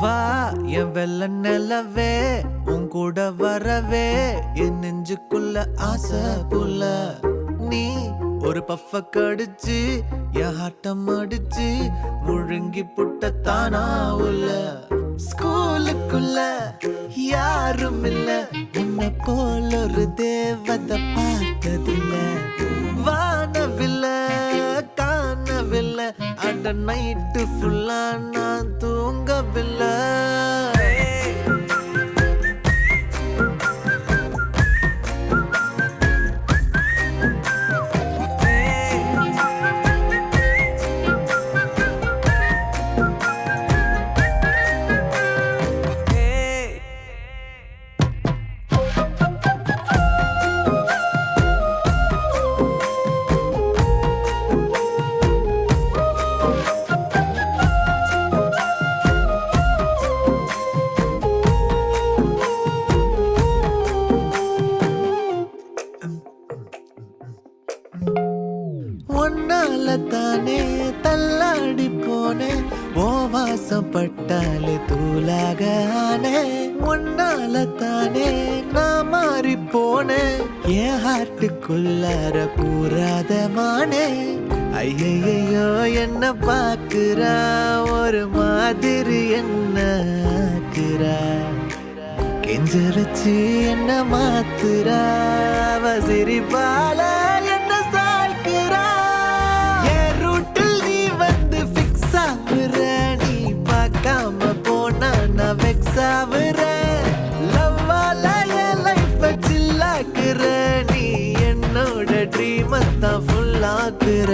வா என் வெள்ள நிலவே உன் கூட வரவே என் நெஞ்சுக்குள்ள ஆசை புள்ள நீ ஒரு பஃப கடிச்சு என் ஹாட்டம் அடிச்சு முழுங்கி புட்ட தானா உள்ள ஸ்கூலுக்குள்ள யாரும் இல்ல உன்னை போல ஒரு தேவதை பார்த்ததில்ல வானவில்ல காணவில்லை அட நைட்டு ஃபுல்லா நான் தூங்கவில்லை ஒன்னால தானே தள்ளாடி போனேன் ஓ வாசம் பட்டாலே தூளாக ஆனே ஒன்னால தானே நான் மாறி போனேன் என் ஹார்ட்டுக்குள்ளார கூறாத மானே ஐயையோ என்ன பாக்குறா ஒரு மாதிரி என்ன ஆக்குறா கெஞ்ச வச்சு என்ன மாத்துறா அவ சிரிப்பால என்ன சாய்க்கிறா என் ரூட்டில் நீ வந்து ஃபிக்ஸ் ஆகுற நீ பார்க்காம போனா நான் வெக்ஸ் ஆகுறேன் லவ்வால என் லைஃப் சில்லாக்குற நீ என்னோட ட்ரீம் தான் ஃபுல் ஆக்குற